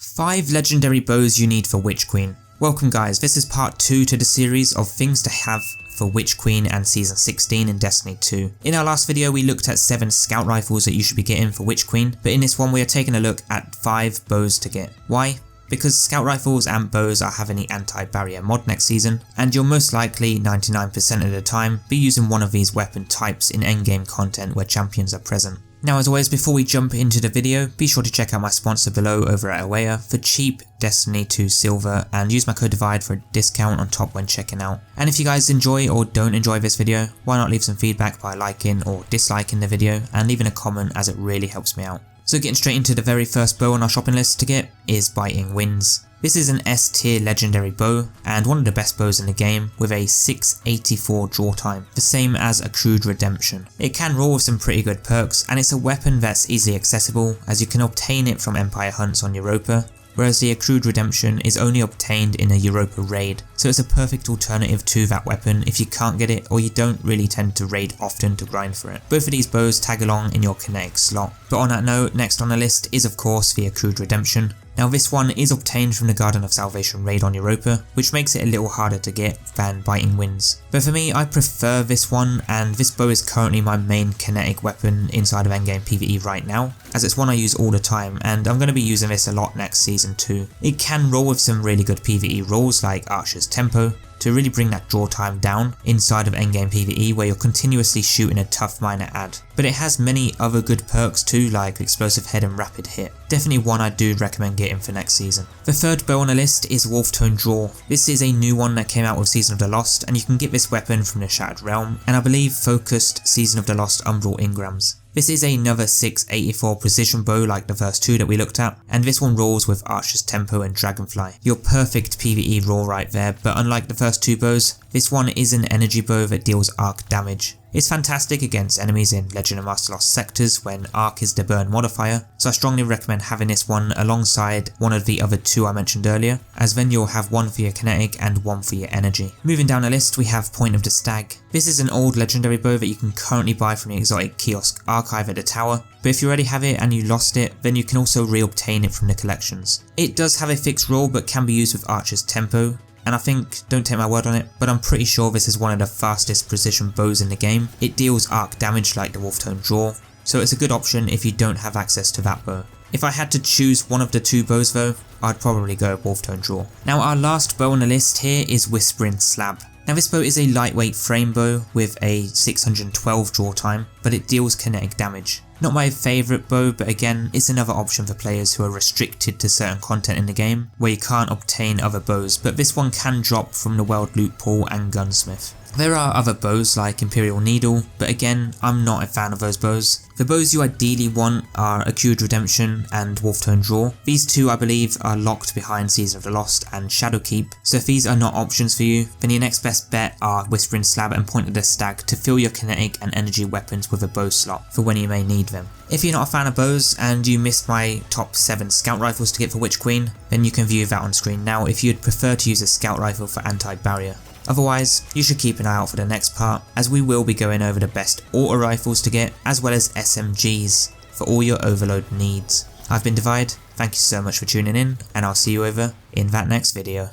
5 legendary bows you need for Witch Queen. Welcome guys, this is part 2 to the series of things to have for Witch Queen and Season 16 in Destiny 2. In our last video we looked at 7 scout rifles that you should be getting for Witch Queen, but in this one we are taking a look at 5 bows to get. Why? Because scout rifles and bows are having the anti-barrier mod next season, and you'll most likely 99% of the time be using one of these weapon types in endgame content where champions are present. Now as always, before we jump into the video, be sure to check out my sponsor below over at Awaya for cheap Destiny 2 silver and use my code DIVIDE for a discount on top when checking out. And if you guys enjoy or don't enjoy this video, why not leave some feedback by liking or disliking the video and leaving a comment, as it really helps me out. So getting straight into the very first bow on our shopping list to get is Biting Winds. This is an S tier legendary bow and one of the best bows in the game with a 684 draw time, the same as Accrued Redemption. It can roll with some pretty good perks, and it's a weapon that's easily accessible as you can obtain it from Empire hunts on Europa, whereas the Accrued Redemption is only obtained in a Europa raid, so it's a perfect alternative to that weapon if you can't get it or you don't really tend to raid often to grind for it. Both of these bows tag along in your kinetic slot. But on that note, next on the list is of course the Accrued Redemption. Now this one is obtained from the Garden of Salvation raid on Europa, which makes it a little harder to get than Biting Winds. But for me, I prefer this one, and this bow is currently my main kinetic weapon inside of endgame PvE right now, as it's one I use all the time and I'm going to be using this a lot next season too. It can roll with some really good PvE rolls like Archer's Tempo, to really bring that draw time down inside of endgame PvE where you're continuously shooting a tough minor ad. But it has many other good perks too, like Explosive Head and Rapid Hit. Definitely one I do recommend getting for next season. The third bow on the list is Wolftone Draw. This is a new one that came out with Season of the Lost, and you can get this weapon from the Shattered Realm and I believe focused Season of the Lost Umbral Engrams. This is another 684 precision bow like the first 2 that we looked at, and this one rolls with Archer's Tempo and Dragonfly. Your perfect PvE roll right there, but unlike the first 2 bows, this one is an energy bow that deals arc damage. It's fantastic against enemies in Legend of Master Lost sectors when arc is the burn modifier, so I strongly recommend having this one alongside one of the other 2 I mentioned earlier, as then you'll have one for your kinetic and one for your energy. Moving down the list we have Point of the Stag. This is an old legendary bow that you can currently buy from the exotic Kiosk archive at the tower, but if you already have it and you lost it, then you can also re-obtain it from the collections. It does have a fixed roll but can be used with Archer's Tempo, and I think, don't take my word on it, but I'm pretty sure this is one of the fastest precision bows in the game. It deals arc damage like the Wolftone Draw, so it's a good option if you don't have access to that bow. If I had to choose one of the 2 bows though, I'd probably go Wolftone Draw. Now our last bow on the list here is Whispering Slab. Now this bow is a lightweight frame bow with a 612 draw time, but it deals kinetic damage. Not my favourite bow, but again, it's another option for players who are restricted to certain content in the game, where you can't obtain other bows, but this one can drop from the World Loot Pool and Gunsmith. There are other bows like Imperial Needle, but again, I'm not a fan of those bows. The bows you ideally want are Accrued Redemption and Wolftone Draw. These 2 I believe are locked behind Season of the Lost and Shadowkeep, so if these are not options for you, then your next best bet are Whispering Slab and Point of the Stag to fill your kinetic and energy weapons with a bow slot for when you may need them. If you're not a fan of bows and you missed my top 7 scout rifles to get for Witch Queen, then you can view that on screen now if you'd prefer to use a scout rifle for anti-barrier. Otherwise, you should keep an eye out for the next part, as we will be going over the best auto rifles to get, as well as SMGs for all your overload needs. I've been Divide, thank you so much for tuning in, and I'll see you over in that next video.